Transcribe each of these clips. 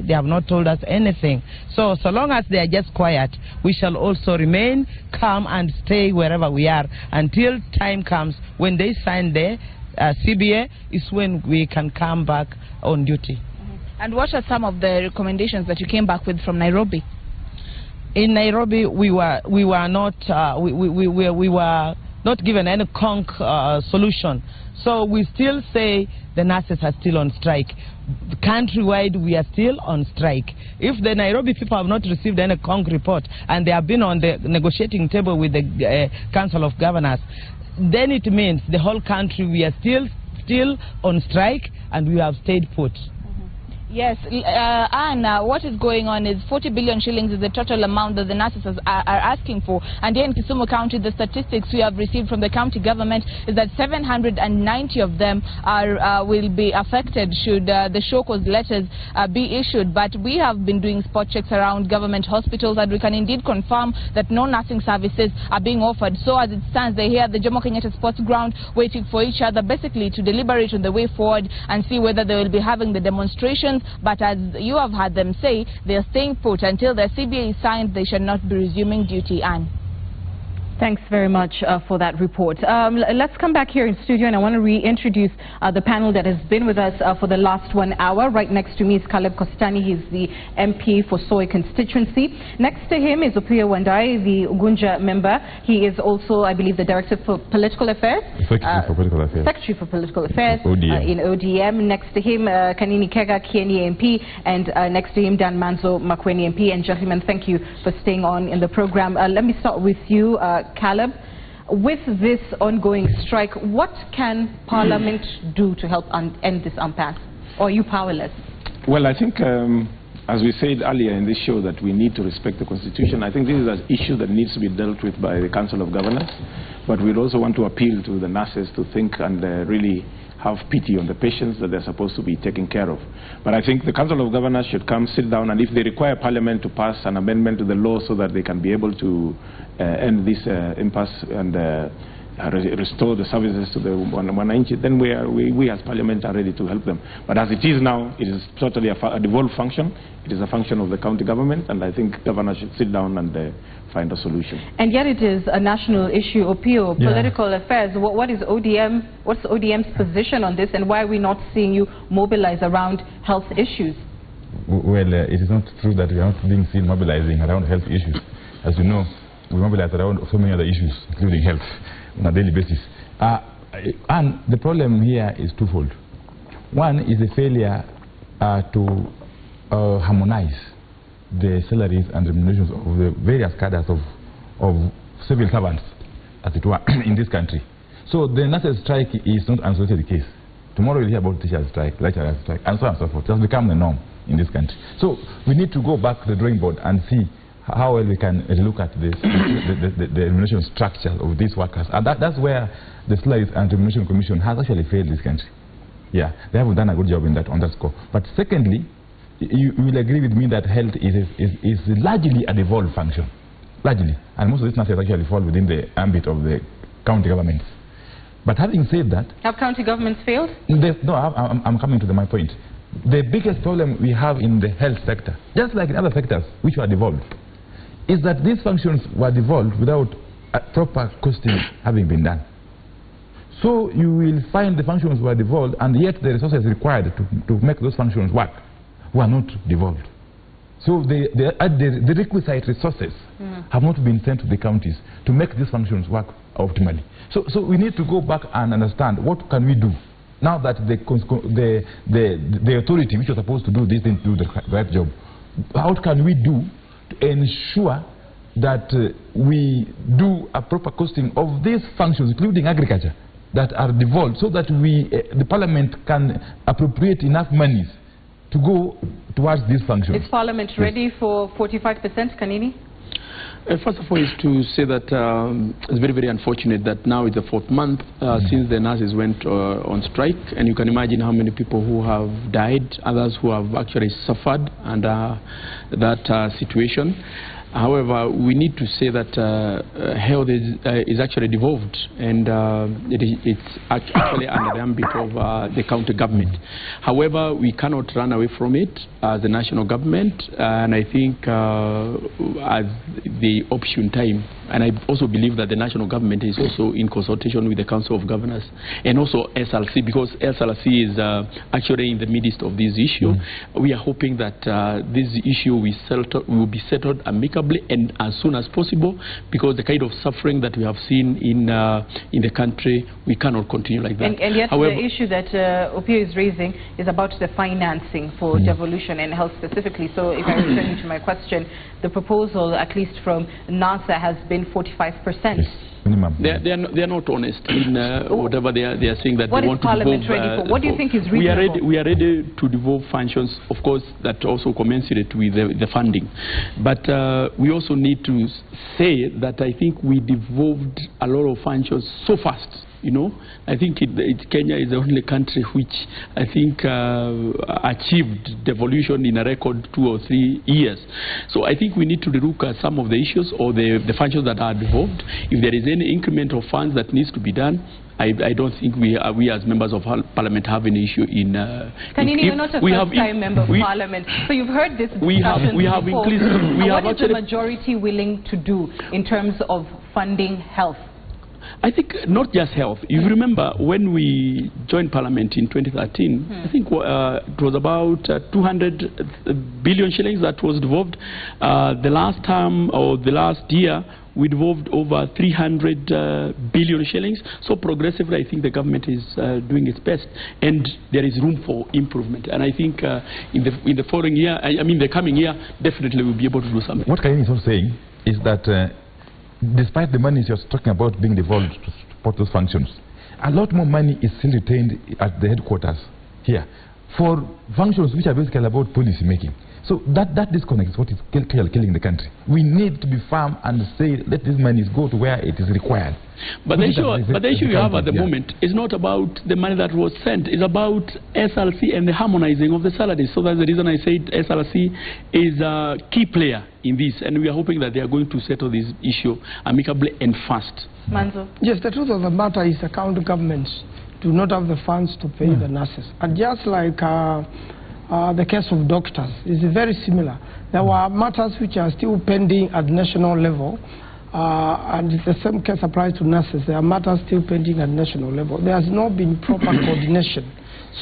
They have not told us anything. So long as they are just quiet, we shall also remain calm and stay wherever we are until time comes when they sign the CBA is when we can come back on duty. And what are some of the recommendations that you came back with from Nairobi? In Nairobi, we were not given any solution. So we still say the nurses are still on strike. Countrywide, we are still on strike. If the Nairobi people have not received any report and they have been on the negotiating table with the Council of Governors, then it means the whole country we are still on strike and we have stayed put. Yes, Anna, what is going on is 40 billion shillings is the total amount that the nurses are asking for. And here in Kisumu County, the statistics we have received from the county government is that 790 of them will be affected should the show cause letters be issued. But we have been doing spot checks around government hospitals and we can indeed confirm that no nursing services are being offered. So as it stands, they're here at the Jomo Kenyatta Sports Ground waiting for each other basically to deliberate on the way forward and see whether they will be having the demonstrations. But as you have heard them say, they are staying put until the CBA is signed. They shall not be resuming duty. Anne. Thanks very much for that report. Let's come back here in studio, and I want to reintroduce the panel that has been with us for the last 1 hour. Right next to me is Caleb Kostani. He's the MP for Soy constituency. Next to him is Opiyo Wandai, the Ugunja member. He is also, I believe, the Director for Political Affairs. Secretary for Political Affairs. Secretary for Political Affairs ODM. In ODM. Next to him, Kanini Kega Kieni MP, and next to him, Dan Manzo Makweni MP. And gentlemen, thank you for staying on in the program. Let me start with you, Caleb. With this ongoing strike, what can Parliament do to help end this impasse? Or are you powerless? Well, I think, as we said earlier in this show, that we need to respect the Constitution. I think this is an issue that needs to be dealt with by the Council of Governors. But we'd also want to appeal to the nurses to think and really have pity on the patients that they're supposed to be taken care of. But I think the Council of Governors should come, sit down, and if they require Parliament to pass an amendment to the law so that they can be able to end this impasse and restore the services to the 190, then we as Parliament are ready to help them. But as it is now, it is totally a devolved function. It is a function of the county government, and I think governors should sit down and find a solution. And yet it is a national issue. Opio, political affairs. What is ODM? What's ODM's position on this, and why are we not seeing you mobilize around health issues? Well, it is not true that we are not being seen mobilizing around health issues. As you know, we mobilize around so many other issues, including health, on a daily basis. And the problem here is twofold. One is the failure to harmonize the salaries and remunerations of the various cadres of civil servants, as it were, in this country. So the nurses' strike is not an isolated case. Tomorrow you'll hear about teachers' strike, lecturers' strike, and so on and so forth. It has become the norm in this country. So we need to go back to the drawing board and see how well we can look at this, the remuneration structure of these workers. And that's where the Salaries and Remuneration Commission has actually failed this country. Yeah, they haven't done a good job in that, on that score. But secondly, you will agree with me that health is largely a devolved function. Largely. And most of these nurses actually fall within the ambit of the county governments. But having said that... Have county governments failed? No, I'm coming to my point. The biggest problem we have in the health sector, just like in other sectors which were devolved, is that these functions were devolved without a proper costing having been done. So you will find the functions were devolved, and yet the resources required to make those functions work were not devolved. So the requisite resources have not been sent to the counties to make these functions work optimally. So we need to go back and understand what can we do now that the authority which was supposed to do this didn't do the right job. What can we do to ensure that we do a proper costing of these functions, including agriculture, that are devolved, so that the Parliament can appropriate enough monies to go towards these functions. Is Parliament ready for 45%, Kanini? First of all, is to say that it's very, very unfortunate that now it's the 4th month since the nurses went on strike, and you can imagine how many people who have died, others who have actually suffered under that situation. However, we need to say that health is actually devolved, and it's actually under the ambit of the county government. However, we cannot run away from it as the national government, and I think as the option time, and I also believe that the national government is also in consultation with the Council of Governors and also SLC, because SLC is actually in the midst of this issue. We are hoping that this issue will be settled amicably and as soon as possible, because the kind of suffering that we have seen in the country, we cannot continue like that. And yet the issue that Opio is raising is about the financing for devolution and health specifically. So if I return you to my question, the proposal, at least from NASA, has been 45%. Yes. They are not honest in whatever they are saying that what they want to devolve. What is Parliament ready for? What do you think is reasonable? We are ready to devolve functions, of course, that also commensurate with the funding. But we also need to say that I think we devolved a lot of functions so fast. You know, I think Kenya is the only country which I think achieved devolution in a record 2 or 3 years. So I think we need to look at some of the issues or the functions that are devolved. If there is any increment of funds that needs to be done, I don't think we as members of Parliament have an issue in. Kanini, you're not a first-time member of Parliament, so you've heard this discussion before. What is the majority willing to do in terms of funding health? I think not just health. If you remember, when we joined Parliament in 2013, I think it was about 200 billion shillings that was devolved. The last time, or the last year, we devolved over 300 billion shillings. So progressively, I think the government is doing its best, and there is room for improvement. And I think in the following year, I mean the coming year, definitely we'll be able to do something. What Kaini is also saying is that despite the money you're talking about being devolved to support those functions, a lot more money is still retained at the headquarters here for functions which are basically about policy making. So that disconnect is what is killing the country. We need to be firm and say, let these monies go to where it is required. But the issue you have at the moment is not about the money that was sent. It's about SLC and the harmonizing of the salaries. So that's the reason I said SLC is a key player in this, and we are hoping that they are going to settle this issue amicably and fast. Manzo? Yes, the truth of the matter is the county governments do not have the funds to pay the nurses. And just like the case of doctors is very similar. There were matters which are still pending at national level, and the same case applies to nurses. There are matters still pending at national level. There has not been proper coordination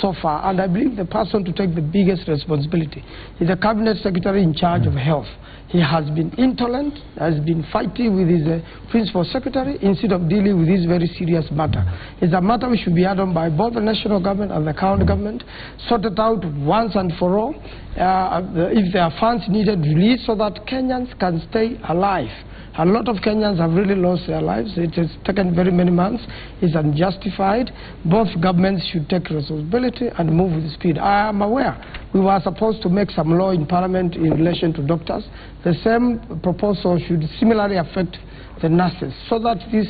so far, and I believe the person to take the biggest responsibility is the cabinet secretary in charge of health. He has been intolerant, has been fighting with his principal secretary instead of dealing with this very serious matter. It's a matter which should be handled by both the national government and the county government, sorted out once and for all. If there are funds needed, released so that Kenyans can stay alive. A lot of Kenyans have really lost their lives. It has taken very many months. It's unjustified. Both governments should take responsibility and move with speed. I am aware we were supposed to make some law in Parliament in relation to doctors. The same proposal should similarly affect the nurses so that this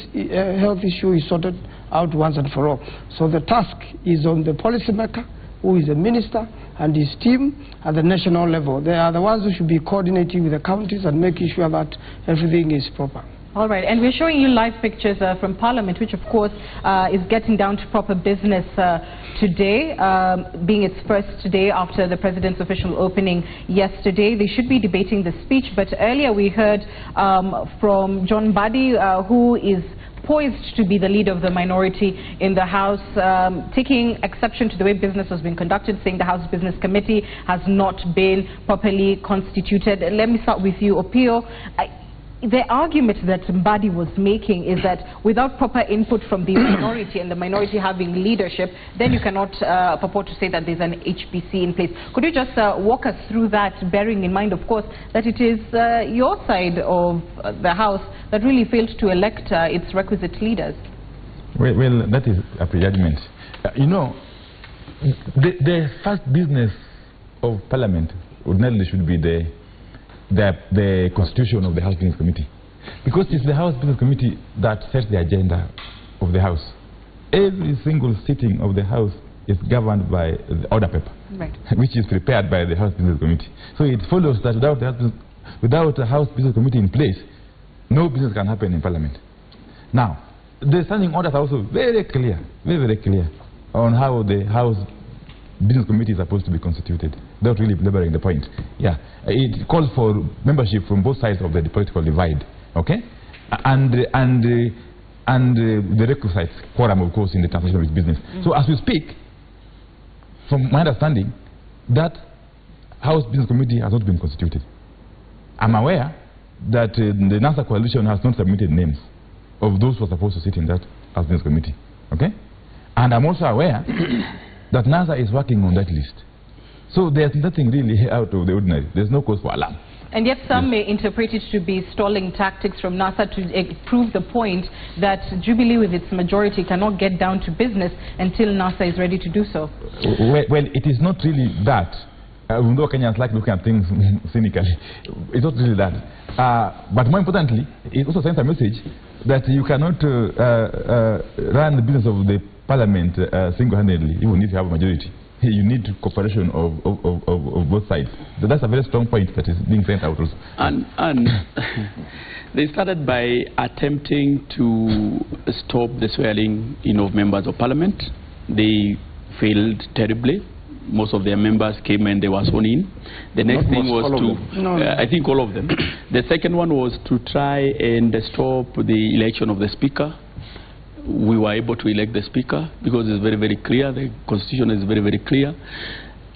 health issue is sorted out once and for all. So the task is on the policymaker, who is a minister, and his team at the national level. They are the ones who should be coordinating with the counties and making sure that everything is proper. All right, and we're showing you live pictures from Parliament, which of course is getting down to proper business today, being its first day after the President's official opening yesterday. They should be debating the speech, but earlier we heard from John Mbadi, who is poised to be the leader of the minority in the House, taking exception to the way business has been conducted, saying the House Business Committee has not been properly constituted. Let me start with you, Opio. The argument that Mbadi was making is that without proper input from the minority and the minority having leadership, then you cannot purport to say that there's an HBC in place. Could you just walk us through that, bearing in mind, of course, that it is your side of the House that really failed to elect its requisite leaders? Well, that is a prejudgment. You know, the first business of Parliament ordinarily should be the constitution of the House Business Committee, because it's the House Business Committee that sets the agenda of the House. Every single sitting of the House is governed by the order paper, right, which is prepared by the House Business Committee. So it follows that without the without a House Business Committee in place, no business can happen in Parliament. Now, the standing orders are also very clear, very clear on how the House Business Committee is supposed to be constituted. Without really belaboring the point. Yeah, it calls for membership from both sides of the political divide. Okay, and the requisite quorum, of course, in the transaction of its business. So as we speak, from my understanding, that House Business Committee has not been constituted. I'm aware that the NASA coalition has not submitted names of those who are supposed to sit in that House Business Committee. Okay? And I'm also aware that NASA is working on that list. So there's nothing really out of the ordinary. There's no cause for alarm. And yet some may interpret it to be stalling tactics from NASA to prove the point that Jubilee with its majority cannot get down to business until NASA is ready to do so. Well, it is not really that. Even though Kenyans like looking at things cynically, it's not really that. But more importantly, it also sends a message that you cannot run the business of the Parliament single-handedly, even if you have a majority. You need cooperation of both sides. So that's a very strong point that is being sent out also. And they started by attempting to stop the swearing in of members of Parliament. They failed terribly. Most of their members came and they were sworn in. The next thing was to, I think all of them. The second one was to try and stop the election of the Speaker. We were able to elect the Speaker because it's very, very clear. The Constitution is very, very clear.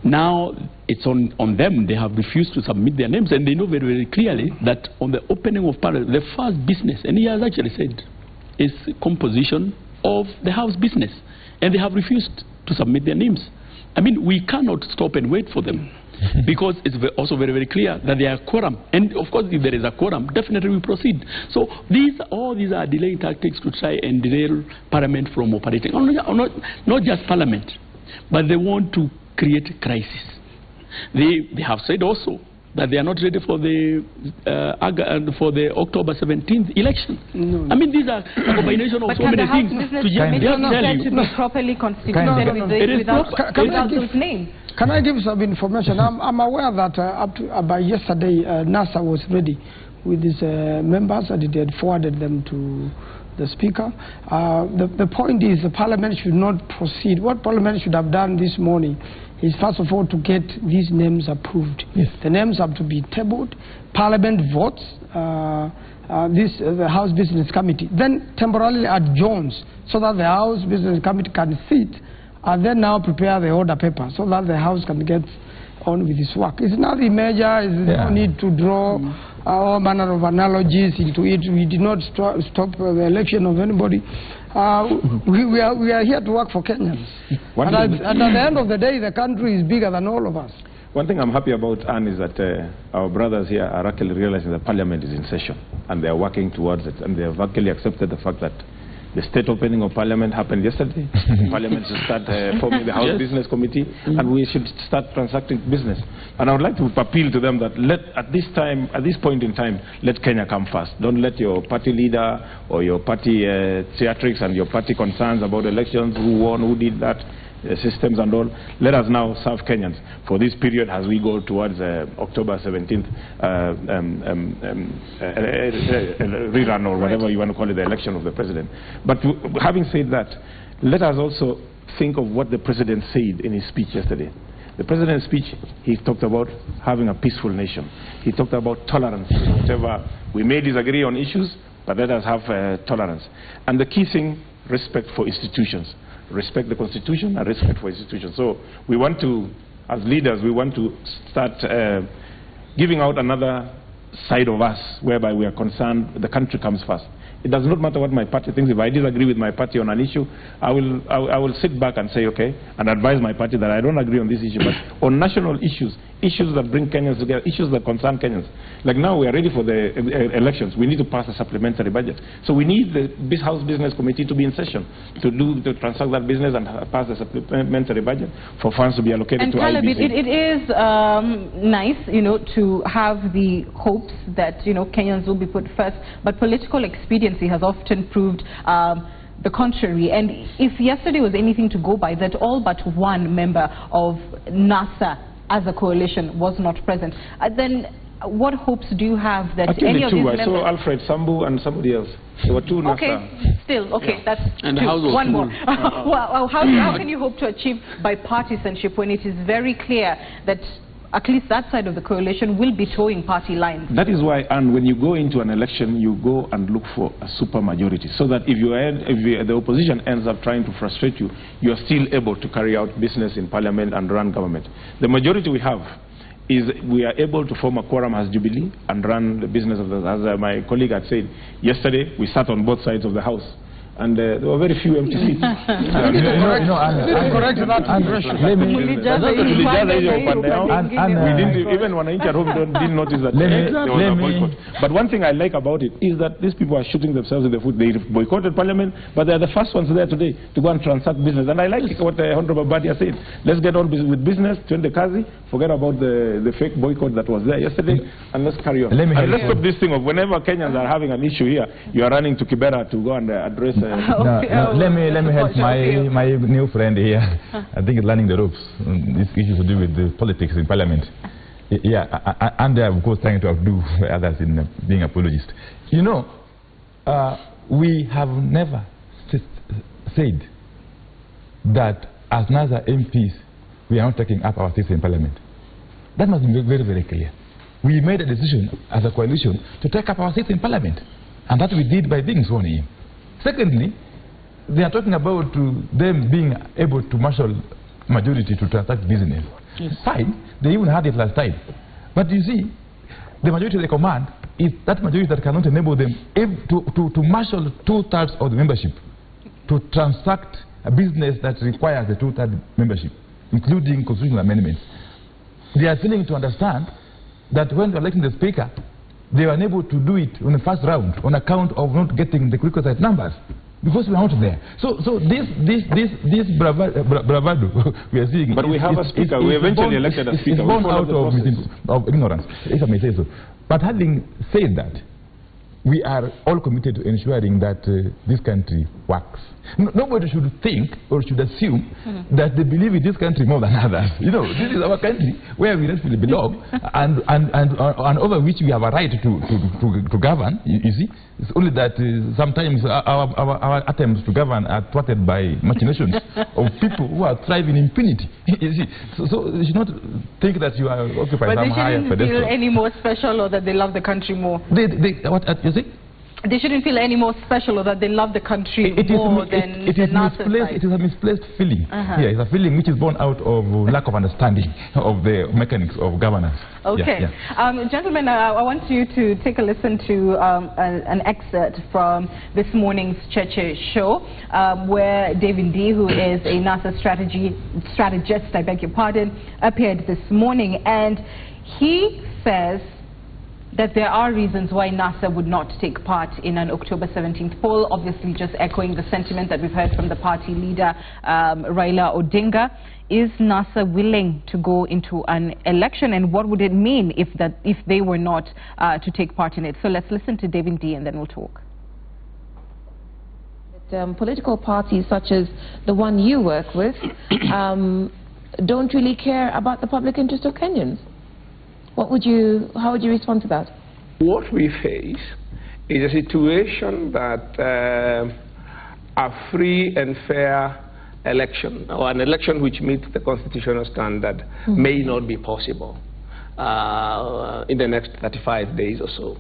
Now it's on them. They have refused to submit their names, and they know very, very clearly that on the opening of Parliament, the first business, and he has actually said, is composition of the House business, and they have refused to submit their names. I mean, we cannot stop and wait for them. Because it's also very, very clear that there are quorum. And of course, if there is a quorum, definitely we proceed. So all these are delaying tactics to try and derail Parliament from operating. Not just Parliament, but they want to create a crisis. They have said also that they are not ready for the October 17th election. I mean, these are a combination of so many things. To be properly constituted without those names. Can I give some information? I'm aware that by yesterday, NASA was ready with its members and it had forwarded them to the Speaker. The point is the Parliament should not proceed. What Parliament should have done this morning is first of all to get these names approved. Yes. The names have to be tabled. Parliament votes. The House Business Committee then temporarily adjourns so that the House Business Committee can sit and then now prepare the order paper so that the House can get on with its work. It's nothing major. There's no need to draw all manner of analogies into it. We did not stop the election of anybody. We are here to work for Kenyans. And at the end of the day, the country is bigger than all of us. One thing I'm happy about, Anne, is that our brothers here are actually realizing that Parliament is in session and they are working towards it, and they have actually accepted the fact that the state opening of Parliament happened yesterday. Parliament should start forming the House Business Committee, and we should start transacting business. And I would like to appeal to them that at this point in time, let Kenya come first. Don't let your party leader or your party theatrics and your party concerns about elections, who won, who did that, systems and all. Let us now serve Kenyans for this period as we go towards October 17th rerun, or whatever you want to call it, the election of the president. But having said that, let us also think of what the president said in his speech yesterday. The president's speech, he talked about having a peaceful nation. He talked about tolerance. Whatever, we may disagree on issues, but let us have tolerance. And the key thing, respect for institutions. Respect the Constitution and respect for institutions. So we want to, as leaders, we want to start giving out another side of us whereby we are concerned the country comes first. It does not matter what my party thinks. If I disagree with my party on an issue, I will sit back and say, okay, and advise my party that I don't agree on this issue. But on national issues, issues that bring Kenyans together, issues that concern Kenyans. Like now we are ready for the elections. We need to pass a supplementary budget. So we need the House Business Committee to be in session to transact that business and pass the supplementary budget for funds to be allocated and to IBC. It is nice, to have the hopes that, Kenyans will be put first, but political expediency has often proved the contrary. And if yesterday was anything to go by, that all but one member of NASA as a coalition was not present, then what hopes do you have that Actually, any of these members... I saw members... Alfred Sambu and somebody else. There were two NASA. Okay, still, okay, yeah. That's and two. One more. Well, how can you hope to achieve bipartisanship when it is very clear that at least that side of the coalition will be towing party lines? That is why, and when you go into an election, you go and look for a super majority, so that if the opposition ends up trying to frustrate you, you are still able to carry out business in Parliament and run government. The majority we have is we are able to form a quorum as Jubilee and run the business of the, as my colleague had said yesterday, we sat on both sides of the House. And there were very few empty seats. Even when I didn't notice that there was a boycott. But one thing I like about it is that these people are shooting themselves in the foot. They boycotted Parliament, but they are the first ones there today to go and transact business. And I like what Honorable Badia said. Let's get on with business, turn the kazi, forget about the fake boycott that was there yesterday, and let's carry on. Let's stop this thing of whenever Kenyans are having an issue here, you are running to Kibera to go and address... let me help my new friend here. I think learning the ropes. This issue to do with the politics in Parliament. Yeah, and they are of course trying to outdo others in being apologists. You know, we have never said that as NASA MPs we are not taking up our seats in Parliament. That must be very, very clear. We made a decision as a coalition to take up our seats in Parliament, and that we did by being sworn in. Secondly, they are talking about them being able to marshal majority to transact business. Yes. Fine, they even had it last time. But you see, the majority they command is that majority that cannot enable them to marshal 2/3 of the membership to transact a business that requires the 2/3 membership, including constitutional amendments. They are failing to understand that when electing the speaker, they were unable to do it on the first round on account of not getting the requisite numbers because we are not there. So this bravado we are seeing. But we have a speaker. We eventually elected a speaker. It's born out of ignorance, if I may say so. But having said that, we are all committed to ensuring that this country works. Nobody should think or should assume that they believe in this country more than others. You know, this is our country where we rightfully belong and over which we have a right to govern, you see. It's only that sometimes our attempts to govern are thwarted by machinations of people who are thriving in impunity. You see. So you should not think that you are occupied some higher pedestal. But they shouldn't feel any more special or that they love the country more. What you see? They shouldn't feel any more special or that they love the country more than the NASA side. It is a misplaced feeling. Yeah, it's a feeling which is born out of lack of understanding of the mechanics of governance. Okay. Gentlemen, I want you to take a listen to an excerpt from this morning's Cheche show where David D, who is a NASA strategist, I beg your pardon, appeared this morning, and he says that there are reasons why NASA would not take part in an October 17th poll, obviously just echoing the sentiment that we've heard from the party leader, Raila Odinga. Is NASA willing to go into an election, and what would it mean if they were not to take part in it? So let's listen to David D and then we'll talk. Political parties such as the one you work with don't really care about the public interest of Kenyans. How would you respond to that? What we face is a situation that a free and fair election, or an election which meets the constitutional standard, may not be possible in the next 35 days or so.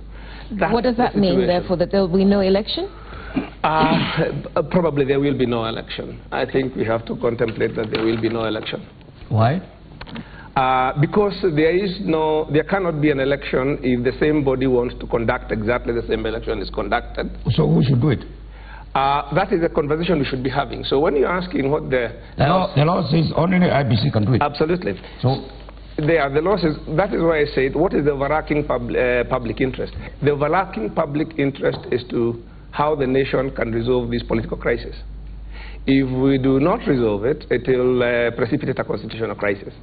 What does that mean, therefore, that there will be no election? Probably there will be no election. I think we have to contemplate that there will be no election. Why? Because there cannot be an election if the same body wants to conduct exactly the same election is conducted. So who should do it? That is a conversation we should be having. So when you're asking what the law says only the IBC can do it. Absolutely. So the law says, that is why I said, what is the overarching public interest? The overarching public interest is to how the nation can resolve this political crisis. If we do not resolve it, it will precipitate a constitutional crisis.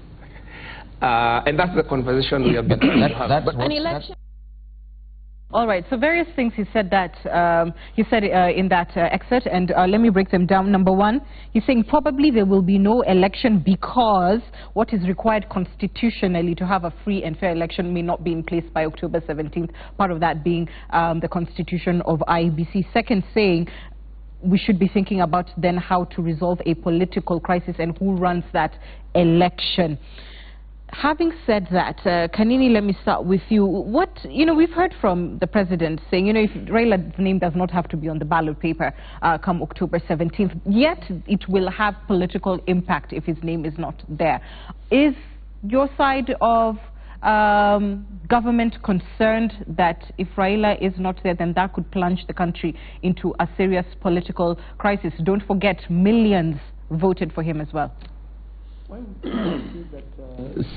And that's the conversation we have been having. An election All right, so various things he said that in that excerpt, and let me break them down. Number one, he's saying probably there will be no election because what is required constitutionally to have a free and fair election may not be in place by October 17th, part of that being the constitution of IEBC. Second, saying we should be thinking about then how to resolve a political crisis and who runs that election. Having said that, Kanini, let me start with you. We've heard from the president saying, if Raila's name does not have to be on the ballot paper come October 17th, yet it will have political impact if his name is not there. Is your side of government concerned that if Raila is not there, then that could plunge the country into a serious political crisis? Don't forget, millions voted for him as well.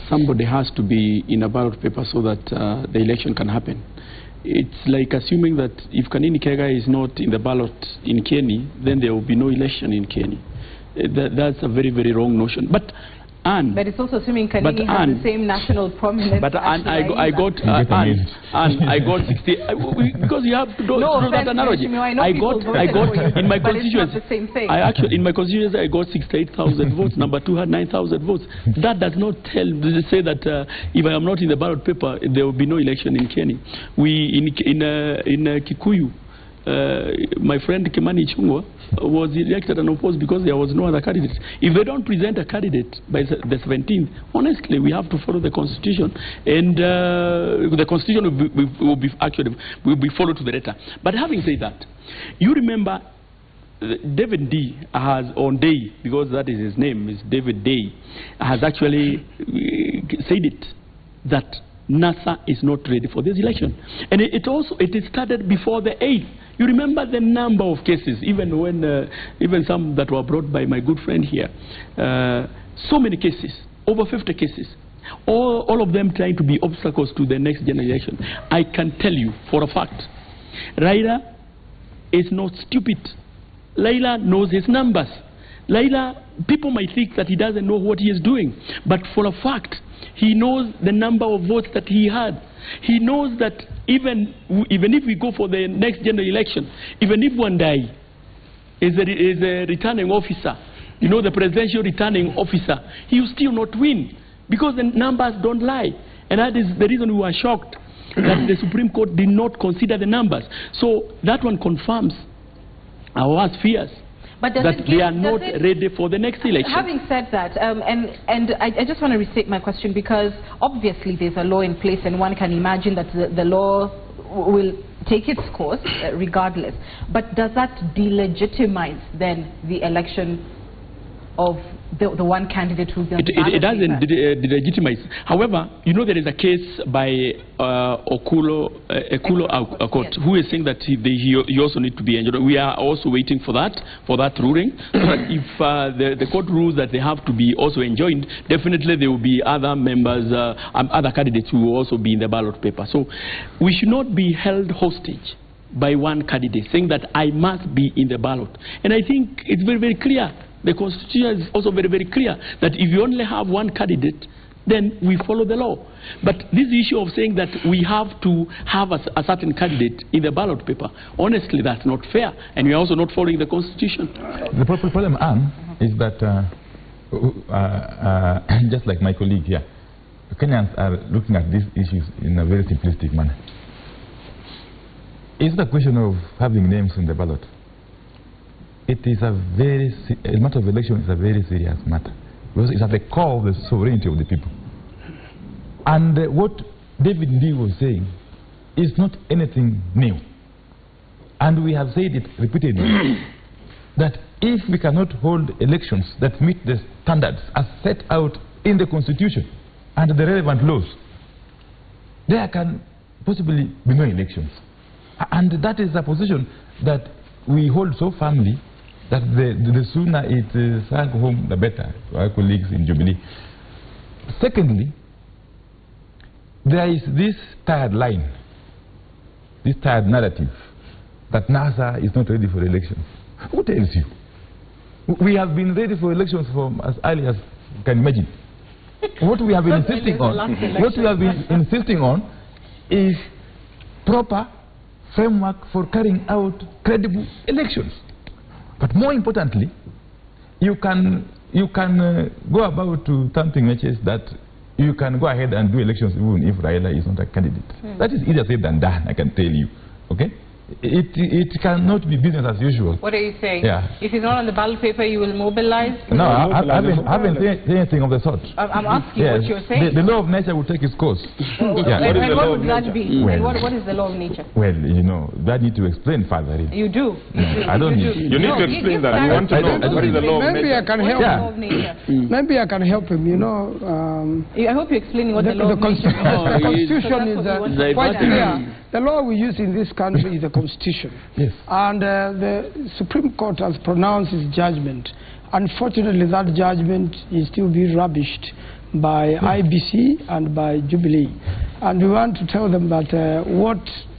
Somebody has to be in a ballot paper so that the election can happen. It's like assuming that if Kanini Kega is not in the ballot in Kenya, then there will be no election in Kenya. That's a very, very wrong notion. But it's also assuming Kanini has the same national prominence. But I got 60 because you have to do that analogy. I got in my constituency. In my constituency I got 68,000 votes. Number 2 had 9,000 votes. That does not say that if I am not in the ballot paper, there will be no election in Kenya. In Kikuyu, my friend Kimani Ichung'wah was elected and opposed because there was no other candidate. If they don't present a candidate by the 17th, honestly, we have to follow the constitution, and the constitution will be followed to the letter. But having said that, you remember David D has on Day, because that is his name, is David Day, has actually said it that NASA is not ready for this election, and it started before the 8th. You remember the number of cases, even some that were brought by my good friend here. So many cases, over 50 cases, all of them trying to be obstacles to the next generation. I can tell you for a fact, Raila is not stupid. Raila knows his numbers. Raila, people might think that he doesn't know what he is doing, but for a fact, he knows the number of votes that he had. He knows that even if we go for the next general election, even if one day is a returning officer, the presidential returning officer, he will still not win because the numbers don't lie. And that is the reason we were shocked that the Supreme Court did not consider the numbers. So that one confirms our worst fears. But that they are not ready for the next election. Having said that, and I just want to restate my question, because obviously there's a law in place and one can imagine that the law will take its course regardless. But does that delegitimize then the election of the one candidate who does it doesn't delegitimize. However, there is a case by Okulo Court, yes, who is saying that he also need to be enjoined. We are also waiting for that ruling. If the court rules that they have to be also enjoined, definitely there will be other members, other candidates who will also be in the ballot paper. So we should not be held hostage by one candidate saying that I must be in the ballot. And I think it's very, very clear. The Constitution is also very, very clear that if you only have one candidate, then we follow the law. But this issue of saying that we have to have a certain candidate in the ballot paper, honestly, that's not fair, and we are also not following the Constitution. The problem, Anne, is that just like my colleague here, Kenyans are looking at these issues in a very simplistic manner. It's not a question of having names in the ballot. It is a matter of election is a very serious matter, because it's at the core of the sovereignty of the people. And what David Lee was saying is not anything new. And we have said it repeatedly, that if we cannot hold elections that meet the standards as set out in the Constitution and the relevant laws, there can possibly be no elections. And that is a position that we hold so firmly that the sooner it sang home, the better, to our colleagues in Jubilee. Secondly, there is this tired line, this tired narrative, that NASA is not ready for elections. Who tells you? We have been ready for elections from as early as you can imagine. What we have been insisting on, is proper framework for carrying out credible elections. But more importantly, you can go about to something which is that you can go ahead and do elections even if Raila is not a candidate. That is easier said than done, I can tell you. Okay? It cannot be business as usual. What are you saying? Yeah. If it's not on the ballot paper, you will mobilize? No, I haven't said anything of the sort. I'm asking what you're saying. The law of nature will take its course. Yeah. And what would that be? Well, what is the law of nature? Well, you know, that need to explain further. Really. You do. I don't need to. You need to explain that. You want to know what is the law of nature. Maybe I can help him. Maybe I can help him, you know. I hope you're explaining what the law of nature is. The Constitution is quite clear. The law we use in this country is the Constitution. Yes. And the Supreme Court has pronounced its judgment. Unfortunately, that judgment is still being rubbished by IBC and by Jubilee. And we want to tell them that what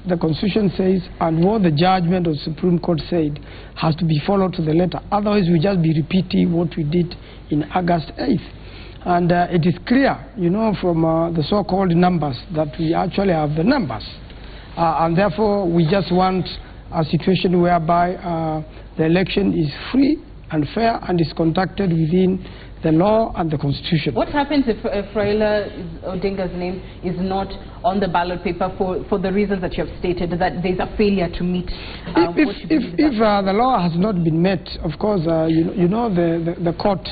the Constitution says and what the judgment of the Supreme Court said has to be followed to the letter. Otherwise, we'll just be repeating what we did in August 8th. And it is clear, you know, from the so-called numbers that we actually have the numbers. And therefore, we just want a situation whereby the election is free and fair and is conducted within the law and the Constitution. What happens if Raila Odinga's name is not on the ballot paper for the reasons that you have stated, that there's a failure to meet? If the law has not been met, of course, you know the court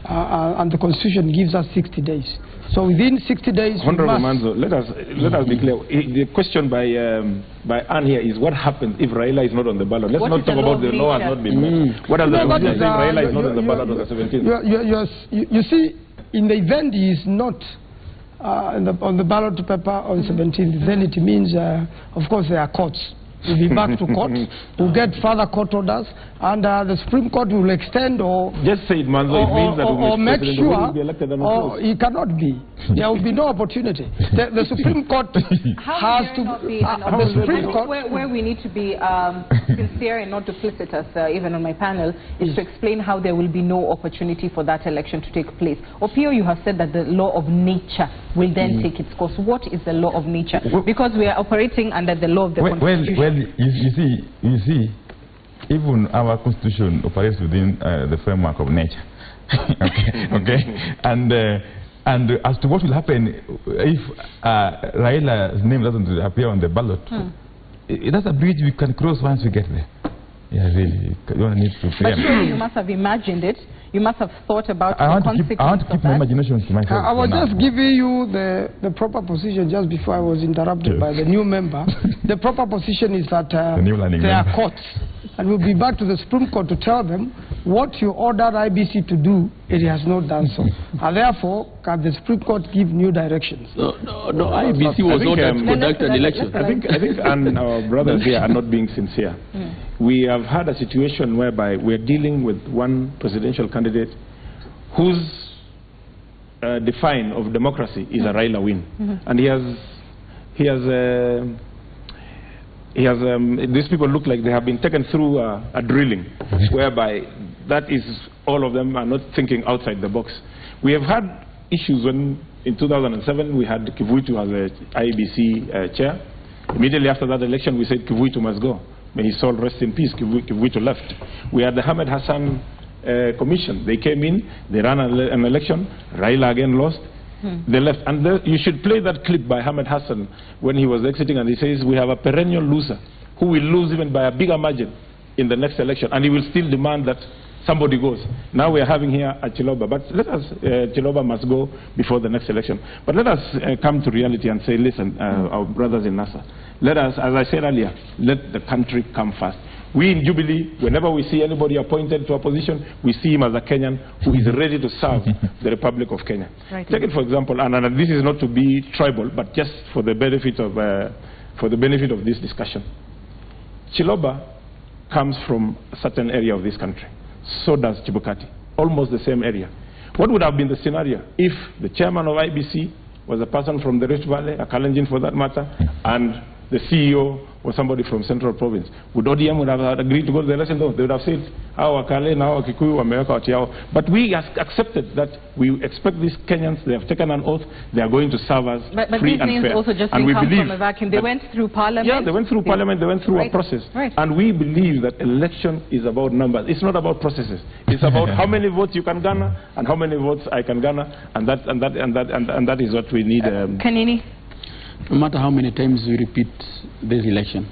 and the Constitution gives us 60 days. So within 60 days, Honorable Manzo, let us be clear. The question by Anne here is what happens if Raila is not on the ballot? Let's not talk about the law has not been met. What are the reasons if Raila is not on the ballot on the 17th? You see, in the event he is not on the ballot paper on 17th, then it means, of course, there are courts. We'll be back to court. We'll get further court orders, and the Supreme Court will extend or just say it, Manzo. It means that or make sure be elected or he cannot be. There will be no opportunity. The Supreme Court has to. The Supreme Court. Where we need to be sincere and not duplicitous, even on my panel, is to explain how there will be no opportunity for that election to take place. Opio, you have said that the law of nature will then take its course. What is the law of nature? Because we are operating under the law of the Constitution. Well, you see, even our Constitution operates within the framework of nature. okay. And as to what will happen if Raila's name doesn't appear on the ballot, that's a bridge we can cross once we get there. Yeah, really. You don't need to. But surely you must have imagined it. You must have thought about the consequences. I want to keep my imagination to myself. I was just giving you the proper position just before I was interrupted by the new member. The proper position is that there are courts. And we'll be back to the Supreme Court to tell them what you ordered IBC to do, it has not done so. And therefore, can the Supreme Court give new directions? No, IBC was ordered to conduct an election. I think and our brothers here are not being sincere. We have had a situation whereby we're dealing with one presidential candidate whose define of democracy is a Raila win. And these people look like they have been taken through a drilling, whereby that is all of them are not thinking outside the box. We have had issues when in 2007 we had Kivuitu as the IEBC chair. Immediately after that election we said Kivuitu must go. May his soul rest in peace. Kivuitu left. We had the Ahmed Hassan commission. They came in, they ran an election, Raila again lost. They left. And you should play that clip by Ahmed Hassan when he was exiting, and he says, we have a perennial loser who will lose even by a bigger margin in the next election, and he will still demand that somebody goes. Now we are having here a Chiloba, but let us, Chiloba must go before the next election. But let us come to reality and say, listen, our brothers in NASA, let us, as I said earlier, let the country come first. We in Jubilee, whenever we see anybody appointed to a position, we see him as a Kenyan who is ready to serve the Republic of Kenya. Right. Take it for example, and this is not to be tribal, but just for the benefit of this discussion. Chiloba comes from a certain area of this country. So does Chibukati, almost the same area. What would have been the scenario if the chairman of IBC was a person from the Rift Valley, a Kalenjin for that matter, and the CEO or somebody from Central Province, would ODM would have agreed to go to the election? No, they would have said, Wakale, now Kikuyu, Wameweka Watiao. But we accepted that we expect these Kenyans, they have taken an oath, they are going to serve us free and fair. Also just and we come believe from a vacuum. They went through Parliament. Yeah, they went through Parliament, they went through a process. Right. And we believe that election is about numbers. It's not about processes. It's about how many votes you can garner and how many votes I can garner, and that is what we need. Kanini? No matter how many times we repeat this election,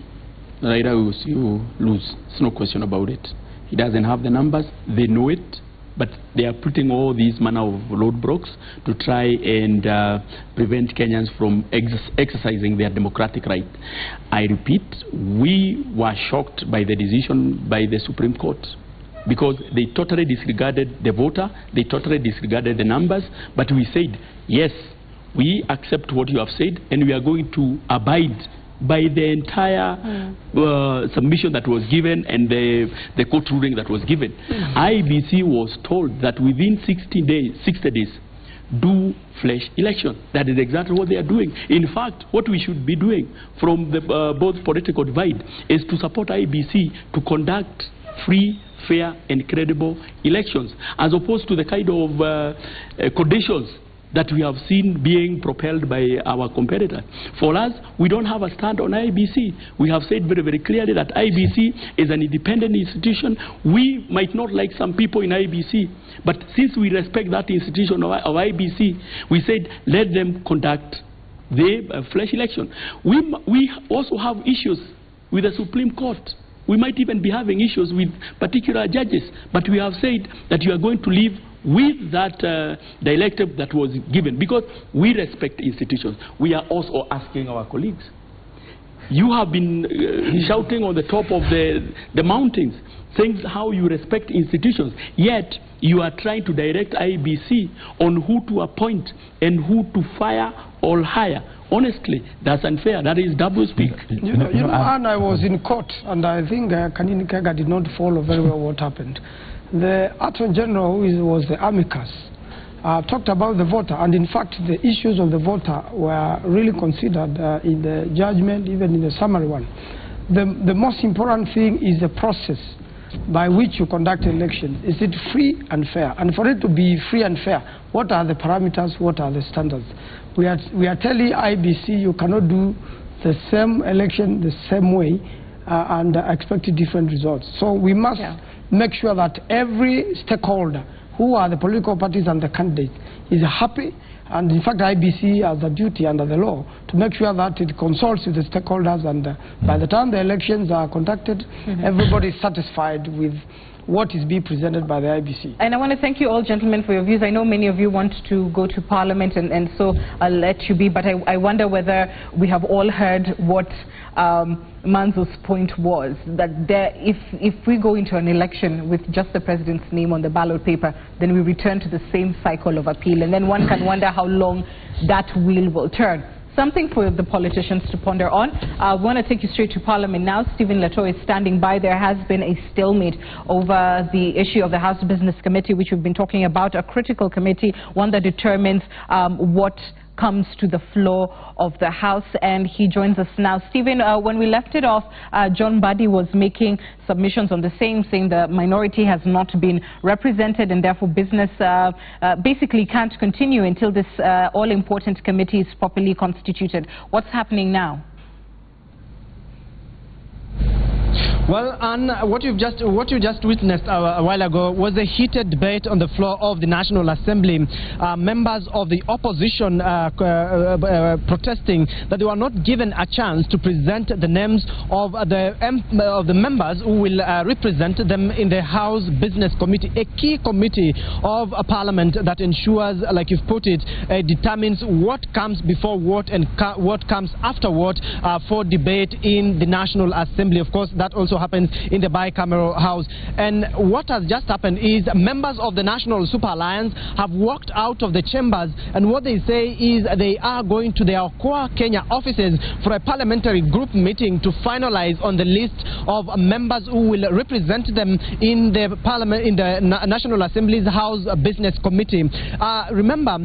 either you lose. There's no question about it. He doesn't have the numbers. They know it. But they are putting all these manner of roadblocks to try and prevent Kenyans from exercising their democratic right. I repeat, we were shocked by the decision by the Supreme Court, because they totally disregarded the voter, they totally disregarded the numbers, but we said, yes, we accept what you have said, and we are going to abide by the entire submission that was given and the court ruling that was given. IBC was told that within 60 days, do flash election. That is exactly what they are doing. In fact, what we should be doing from the both political divide is to support IBC to conduct free, fair and credible elections, as opposed to the kind of conditions that we have seen being propelled by our competitor. For us, we don't have a stand on IBC. We have said very, very clearly that IBC is an independent institution. We might not like some people in IBC, but since we respect that institution of IBC, we said let them conduct the flash election. We also have issues with the Supreme Court. We might even be having issues with particular judges, but we have said that you are going to live with that directive that was given, because we respect institutions. We are also asking our colleagues. You have been shouting on the top of the mountains, saying how you respect institutions, yet you are trying to direct IBC on who to appoint and who to fire or hire. Honestly, that's unfair. That is double speak. You know, and I was in court, and I think Kanini Kega did not follow very well what happened. The Attorney General, who was the amicus, talked about the voter, and in fact the issues of the voter were really considered in the judgment, even in the summary one. The most important thing is the process by which you conduct elections. Is it free and fair? And for it to be free and fair, what are the parameters, what are the standards? We are telling IBC you cannot do the same election the same way and expect different results. So we must make sure that every stakeholder, who are the political parties and the candidates, is happy. And in fact, IBC has a duty under the law to make sure that it consults with the stakeholders, and by the time the elections are conducted, everybody is satisfied with what is being presented by the IBC. And I want to thank you all, gentlemen, for your views. I know many of you want to go to Parliament, and so I'll let you be, but I wonder whether we have all heard what Manzo's point was, that if we go into an election with just the president's name on the ballot paper, then we return to the same cycle of appeal, and then one can wonder how long that wheel will turn. Something for the politicians to ponder on. I want to take you straight to Parliament now. Stephen Leto is standing by. There has been a stalemate over the issue of the House Business Committee, which we've been talking about, a critical committee, one that determines what comes to the floor of the House, and he joins us now. Stephen, when we left it off, John Buddy was making submissions on the same, saying the minority has not been represented, and therefore business basically can't continue until this all-important committee is properly constituted. What's happening now? Well, Anne, what you just witnessed a while ago was a heated debate on the floor of the National Assembly. Members of the opposition protesting that they were not given a chance to present the names of the members who will represent them in the House Business Committee, a key committee of Parliament that ensures, like you've put it, determines what comes before what and what comes after what for debate in the National Assembly. Of course, that also also happens in the bicameral House. And what has just happened is members of the National Super Alliance have walked out of the chambers, and what they say is they are going to their Okoa, Kenya offices for a parliamentary group meeting to finalize on the list of members who will represent them in the Parliament, in the National Assembly's House Business Committee. Remember,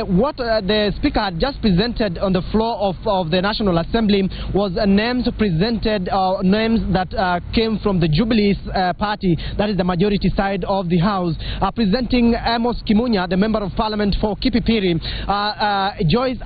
what the Speaker had just presented on the floor of the National Assembly was names presented, names that came from the Jubilee party, that is the majority side of the House, presenting Amos Kimunya, the Member of Parliament for Kipipiri, Joyce